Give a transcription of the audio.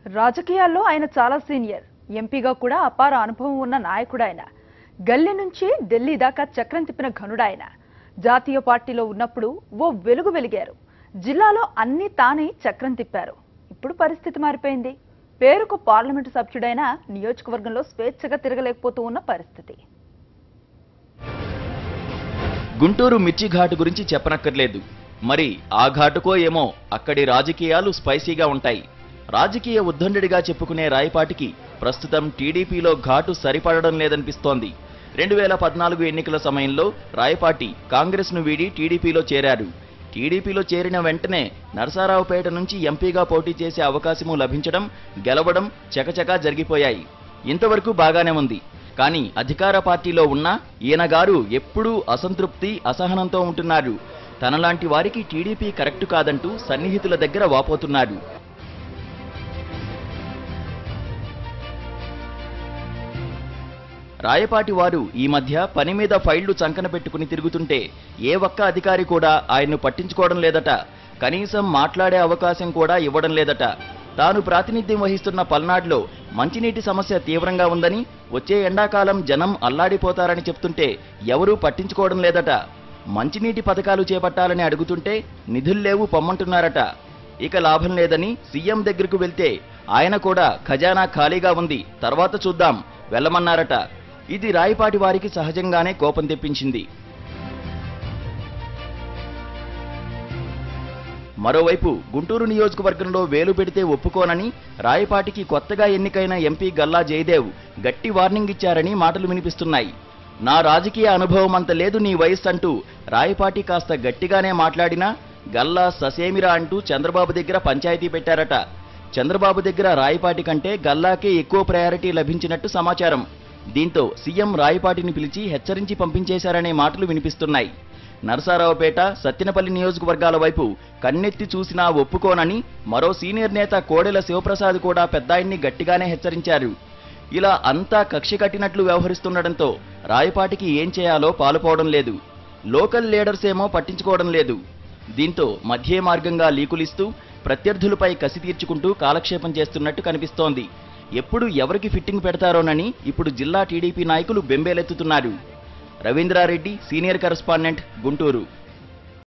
రాజకీయాల్లో ఆయన చాలా సీనియర్. ఎంపీగా కూడా అపార అనుభవం ఉన్న నాయకుడు ఆయన. గల్లీ నుంచి ఢిల్లీ దాకా చక్రం తిప్పిన ఘనుడాయన. జాతీయ పార్టీలో ఉన్నప్పుడు ఓ వెలుగు వెలిగారు. జిల్లాలో అన్ని తానే చక్రం తిప్పారు. ఇప్పుడు పరిస్థితి మారిపోయింది. పేరుకు పార్లమెంటు సభ్యుడైన నియోజకవర్గంలో స్వేచ్ఛగా తిరగలేకపోతూ ఉన్న పరిస్థితి. గుంటూరు మిర్చి ఘాటు గురించి చెప్పనక్కర్లేదు. మరి ఆ ఘాటుకో ఏమో అక్కడి రాజకీయాలు స్పైసీగా ఉంటాయి. రాజకీయ ఉద్దండుడిగా చెప్పుకునే రాయపాటికి ప్రస్తుతం టీడీపీలో ఘాటు సరిపడడం లేదనిపిస్తోంది. 2014 ఎన్నికల సమయంలో రాయపాటి కాంగ్రెస్ను వీడి టీడీపీలో చేరారు. టీడీపీలో చేరిన వెంటనే నరసరావుపేట నుంచి ఎంపీగా పోటీ చేసే అవకాశము లభించడం, గెలవడం చకచకా జరిగిపోయాయి. ఇంతవరకు బాగానే ఉంది. కానీ అధికార పార్టీలో ఉన్న ఈయనగారు ఎప్పుడూ అసంతృప్తి, అసహనంతో ఉంటున్నారు. తనలాంటి వారికి టీడీపీ కరెక్టు కాదంటూ సన్నిహితుల దగ్గర వాపోతున్నారు. రాయపాటి వారు ఈ మధ్య పని మీద ఫైళ్లు చంకన పెట్టుకుని తిరుగుతుంటే ఏ ఒక్క అధికారి కూడా ఆయన్ను పట్టించుకోవడం లేదట. కనీసం మాట్లాడే అవకాశం కూడా ఇవ్వడం లేదట. తాను ప్రాతినిధ్యం వహిస్తున్న పల్నాడులో మంచినీటి సమస్య తీవ్రంగా ఉందని, వచ్చే ఎండాకాలం జనం అల్లాడిపోతారని చెప్తుంటే ఎవరూ పట్టించుకోవడం లేదట. మంచినీటి పథకాలు చేపట్టాలని అడుగుతుంటే నిధుల్లేవు పొమ్మంటున్నారట. ఇక లాభం లేదని సీఎం దగ్గరకు వెళ్తే ఆయన కూడా ఖజానా ఖాళీగా ఉంది, తర్వాత చూద్దాం వెళ్ళమన్నారట. ఇది రాయపాటి వారికి సహజంగానే కోపం తెప్పించింది. మరోవైపు గుంటూరు నియోజకవర్గంలో వేలు పెడితే ఒప్పుకోనని రాయపాటికి కొత్తగా ఎన్నికైన ఎంపీ గల్లా జయదేవ్ గట్టి వార్నింగ్ ఇచ్చారని మాటలు వినిపిస్తున్నాయి. నా రాజకీయ అనుభవం అంత లేదు నీ వయస్సు అంటూ రాయపాటి కాస్త గట్టిగానే మాట్లాడినా గల్లా ససేమిరా అంటూ చంద్రబాబు దగ్గర పంచాయతీ పెట్టారట. చంద్రబాబు దగ్గర రాయపాటి కంటే గల్లాకే ఎక్కువ ప్రయారిటీ లభించినట్టు సమాచారం. దీంతో సీఎం రాయపాటిని పిలిచి హెచ్చరించి పంపించేశారనే మాటలు వినిపిస్తున్నాయి. నరసరావుపేట, సత్తెనపల్లి నియోజకవర్గాల వైపు కన్నెత్తి చూసినా ఒప్పుకోనని మరో సీనియర్ నేత కోడెల శివప్రసాద్ కూడా పెద్దాయన్ని గట్టిగానే హెచ్చరించారు. ఇలా అంతా కక్షి కట్టినట్లు వ్యవహరిస్తుండటంతో రాయపాటికి ఏం చేయాలో పాలుపోవడం లేదు. లోకల్ లీడర్స్ ఏమో పట్టించుకోవడం లేదు. దీంతో మధ్య మార్గంగా లీకులిస్తూ ప్రత్యర్థులపై కసి తీర్చుకుంటూ కాలక్షేపం చేస్తున్నట్టు కనిపిస్తోంది. ఎప్పుడు ఎవరికి ఫిట్టింగ్ పెడతారోనని ఇప్పుడు జిల్లా టీడీపీ నాయకులు బెంబేలెత్తుతున్నారు. Ravindra Reddy, senior correspondent, Guntur.